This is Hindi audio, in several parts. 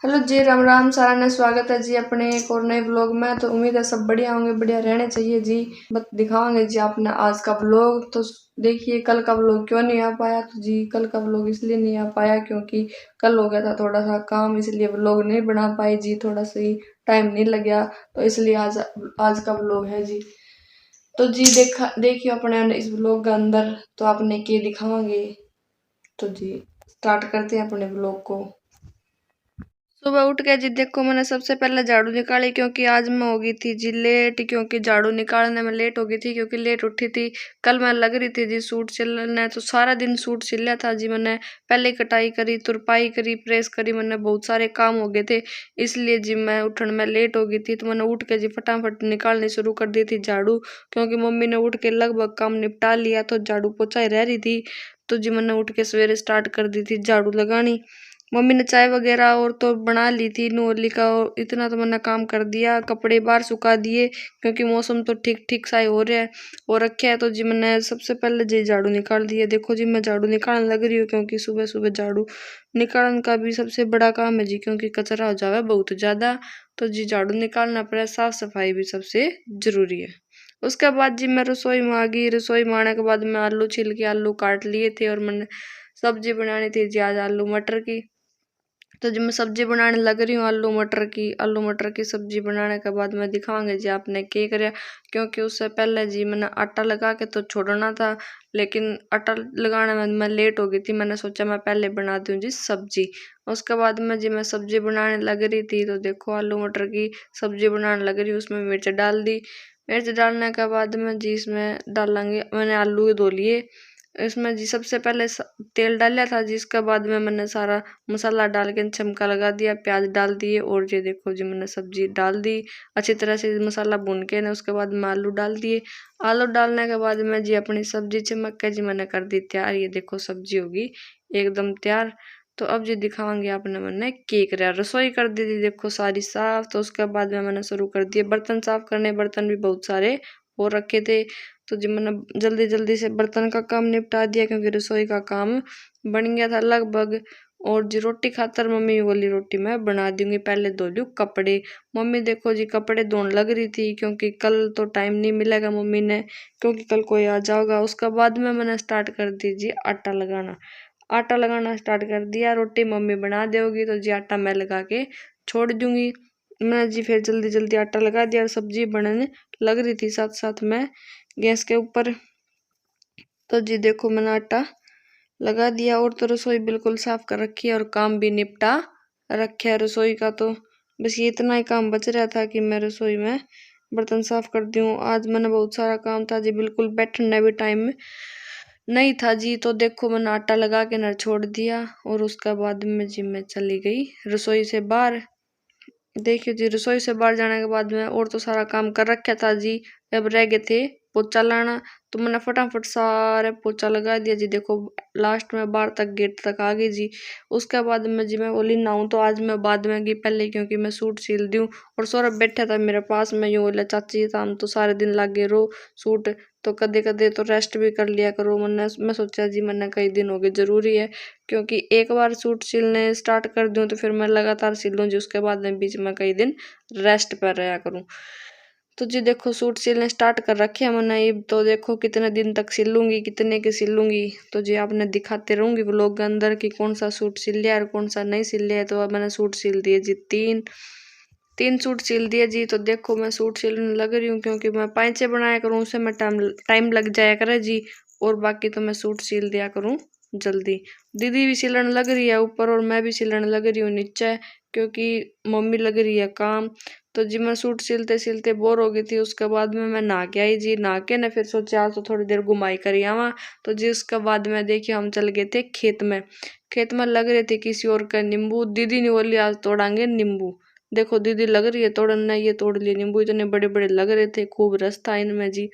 हेलो जी, राम राम सारा ने स्वागत है जी अपने एक और नए व्लॉग में। तो उम्मीद है सब बढ़िया होंगे, बढ़िया रहने चाहिए जी। बस दिखावांगे जी आपने आज का व्लॉग। तो देखिए कल का व्लॉग क्यों नहीं आ पाया। तो जी कल का व्लॉग इसलिए नहीं आ पाया क्योंकि कल हो गया था थोड़ा सा काम, इसलिए व्लॉग नहीं बना पाए जी। थोड़ा सा ही टाइम नहीं लग गया, तो इसलिए आज आज का व्लॉग है जी। तो जी देखियो अपने इस व्लॉग के अंदर तो आपने के दिखावांगे। तो जी स्टार्ट करते हैं अपने व्लॉग को। सुबह उठ के जी देखो मैंने सबसे पहले झाड़ू निकाली क्योंकि आज मैं हो गई थी जी लेट, क्योंकि झाड़ू निकालने में लेट हो गई थी क्योंकि लेट उठी थी। कल मैं लग रही थी जी सूट सिलने, तो सारा दिन सूट सिला था जी। मैंने पहले कटाई करी, तुरपाई करी, प्रेस करी, मैंने बहुत सारे काम हो गए थे, इसलिए जी मैं उठने में लेट हो गई थी। तो मैंने उठ के जी फटाफट निकालनी शुरू कर दी थी झाड़ू, क्योंकि मम्मी ने उठ के लगभग काम निपटा लिया तो झाड़ू पोछा ही रह रही थी। तो जी मैंने उठ के सवेरे स्टार्ट कर दी थी झाड़ू लगानी। मम्मी ने चाय वगैरह और तो बना ली थी नोरली का, और इतना तो मैंने काम कर दिया। कपड़े बाहर सुखा दिए क्योंकि मौसम तो ठीक ठीक सा ही हो रहा है और रखे है। तो जी मैंने सबसे पहले जी झाड़ू निकाल दिया। देखो जी मैं झाड़ू निकालने लग रही हूँ क्योंकि सुबह सुबह झाड़ू निकालने का भी सबसे बड़ा काम है जी, क्योंकि कचरा हो जावे बहुत ज्यादा। तो जी झाड़ू निकालना पड़े, साफ सफाई भी सबसे जरूरी है। उसके बाद जी मैं रसोई में आ गई। रसोई में आने के बाद मैं आलू छील के आलू काट लिए थे और मैंने सब्जी बनानी थी जी आज आलू मटर की। तो जब मैं सब्जी बनाने लग रही हूँ आलू मटर की सब्जी बनाने के बाद मैं दिखाऊंगी जी आपने क्या करा, क्योंकि उससे पहले जी मैंने आटा लगा के तो छोड़ना था, लेकिन आटा लगाने में मैं लेट हो गई थी। मैंने सोचा मैं पहले बना दूँ जी सब्जी। उसके बाद में जी मैं सब्जी बनाने लग रही थी। तो देखो आलू मटर की सब्जी बनाने लग रही हूँ, उसमें मिर्च डाल दी। मिर्च डालने के बाद में जी इसमें डालेंगे, मैंने आलू धो लिए। इसमें जी सबसे पहले तेल डाला था जी, इसके बाद में मैंने सारा मसाला डाल के छमका लगा दिया, प्याज डाल दिए और ये देखो जी मैंने सब्जी डाल दी अच्छी तरह से मसाला भून के ना। उसके बाद मैं आलू डाल दिए। आलू डालने के बाद मैं जी अपनी सब्जी चमक के जी मैंने कर दी तैयार। ये देखो सब्जी होगी एकदम तैयार। तो अब जी दिखाऊंगी आपने मैंने केक रहा रसोई कर दी थी देखो सारी साफ। तो उसके बाद में मैंने शुरू कर दिए बर्तन साफ करने, बर्तन भी बहुत सारे हो रखे थे। तो जी मैंने जल्दी जल्दी से बर्तन का काम निपटा दिया क्योंकि रसोई का काम बन गया था लगभग। और जी रोटी खातर मम्मी बोली रोटी मैं बना दूंगी, पहले धो लूँ कपड़े। मम्मी देखो जी कपड़े धोने लग रही थी क्योंकि कल तो टाइम नहीं मिलेगा मम्मी ने, क्योंकि कल कोई आ जाओगा। उसके बाद में मैंने स्टार्ट कर दी जी आटा लगाना। आटा लगाना स्टार्ट कर दिया। रोटी मम्मी बना देगी तो जी आटा मैं लगा के छोड़ दूंगी। मैं जी फिर जल्दी जल्दी आटा लगा दिया और सब्जी बनने लग रही थी साथ साथ में गैस के ऊपर। तो जी देखो मैंने आटा लगा दिया और तो रसोई बिल्कुल साफ कर रखी है और काम भी निपटा रखा है रसोई का। तो बस ये इतना ही काम बच रहा था कि मैं रसोई में बर्तन साफ कर दी हूँ। आज मैंने बहुत सारा काम था जी, बिल्कुल बैठने भी टाइम नहीं था जी। तो देखो मैंने आटा लगा के न छोड़ दिया और उसके बाद में जी मैं चली गई रसोई से बाहर। देखिए जी रसोई से बाहर जाने के बाद में और तो सारा काम कर रखा था जी, अब रह गए थे पोछा लाना। तो मैंने फटाफट सारे पोछा लगा दिया जी। देखो लास्ट में बाहर तक गेट तक आ गई जी। उसके बाद में जी मैं बोली नहाऊं, तो आज मैं बाद में गई पहले क्योंकि मैं सूट सिल दूं। और सौरभ बैठा था मेरे पास में, यूं बोला चाची शाम तो सारे दिन लागे रो सूट, तो कदे कदे तो रेस्ट भी कर लिया करो। मैं सोचा जी मैंने कई दिन हो गए जरूरी है, क्योंकि एक बार सूट सिलने स्टार्ट कर दूं तो फिर मैं लगातार सिलूं जी, उसके बाद में बीच में कई दिन रेस्ट पर रहा करूं। तो जी देखो सूट सिलने स्टार्ट कर रखे हैं मैंने। ये तो देखो कितने दिन तक सिलूंगी, कितने के सिलूंगी तो जी आपने दिखाते रहूंगी व्लॉग के अंदर कि कौन सा सूट सिल लिया और कौन सा नहीं सिल लिया। तो अब मैंने सूट सिल दिए जी तीन तीन सूट सिल दिए जी। तो देखो मैं सूट सिलने लग रही हूँ क्योंकि मैं पाइचे बनाया करूँ उससे मैं टाइम टाइम लग जाया करे जी, और बाकी तो मैं सूट सिल दिया करूँ जल्दी। दीदी भी सिलने लग रही है ऊपर और मैं भी सिलने लग रही हूँ नीचे, क्योंकि मम्मी लग रही है काम। तो जी मैं सूट सिलते सिलते बोर हो गई थी। उसके बाद में मैं नहा के आई जी, नहा के ना फिर सोचा आज तो थोड़ी देर घुमाई करी आवा। तो जी उसके बाद में देखिए हम चल गए थे खेत में। खेत में लग रहे थे किसी और का नींबू। दीदी ने बोली आज तोड़ांगे नींबू। देखो दीदी लग रही है तोड़ने, ये तोड़ लिए नींबू, इतने बड़े बड़े लग रहे थे, खूब रस था इनमें जी।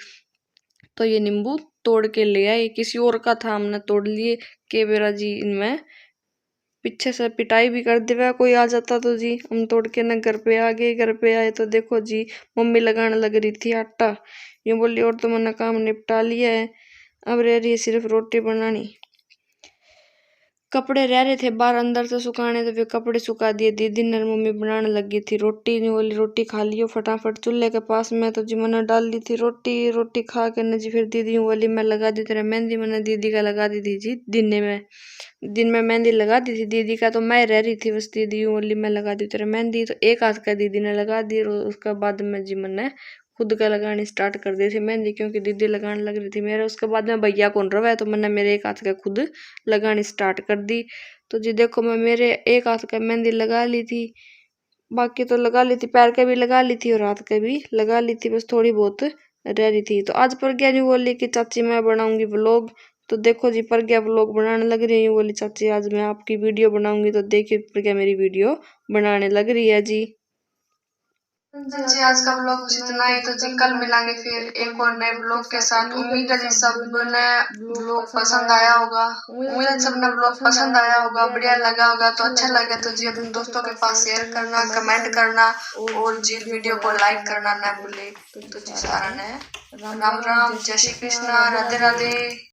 तो ये नींबू तोड़ के ले आए, किसी और का था हमने तोड़ लिए के बेरा जी। इनमें पीछे से पिटाई भी कर देवा कोई आ जाता तो जी। हम तोड़ के न घर पे आ गए। घर पे आए तो देखो जी मम्मी लगाने लग रही थी आटा। यूं बोली और तो मैंने काम निपटा लिया है, अब रह रही है सिर्फ रोटी बनानी। कपड़े रह रहे थे बाहर अंदर से सुखाने, तो फिर कपड़े सुखा दिए। दीदी ने मम्मी बनाने लगी थी रोटी, नहीं बोली रोटी खा लियो फटाफट चूल्हे के पास में। तो जी मैंने डाल दी थी रोटी, रोटी खा के न जी फिर दीदी बोली मैं लगा दी तेरा मेहंदी। मैंने दीदी का लगा दी थी जी दिन में मेहंदी लगा दी थी दीदी का। तो मैं रह रही थी बस, दीदी बोली मैं लगा दी तेरा मेहंदी। तो एक हाथ का दीदी ने लगा दी, और उसके बाद में जी मैंने खुद का लगानी स्टार्ट कर दी थी मेहंदी, क्योंकि दीदी लगाने लग रही थी मेरे। उसके बाद में भैया कौन रहा है, तो मैंने मेरे एक हाथ का खुद लगानी स्टार्ट कर दी। तो जी देखो मैं मेरे एक हाथ का मेहंदी लगा ली थी, बाकी तो लगा ली थी, पैर के भी लगा ली थी और हाथ के भी लगा ली थी, बस थोड़ी बहुत रह रही थी। तो आज प्रज्ञा नहीं बोली कि चाची मैं बनाऊंगी व्लॉग। तो देखो जी प्रज्ञा व्लॉग बनाने लग रही है, बोली चाची आज मैं आपकी वीडियो बनाऊंगी। तो देखिए प्रज्ञा मेरी वीडियो बनाने लग रही है जी। जी आज का ब्लॉग बस इतना ही। तो जी कल मिलेंगे फिर एक और नए ब्लॉग के साथ। उम्मीद है जी सबने ब्लॉग पसंद आया होगा, उम्मीद है सबने ब्लॉग पसंद आया होगा, बढ़िया लगा होगा। तो अच्छा लगे तो जी अपने दोस्तों के पास शेयर करना, कमेंट करना, और जी वीडियो को लाइक करना ना भूले। तो जी सारा ने राम राम, जय श्री कृष्णा, राधे राधे।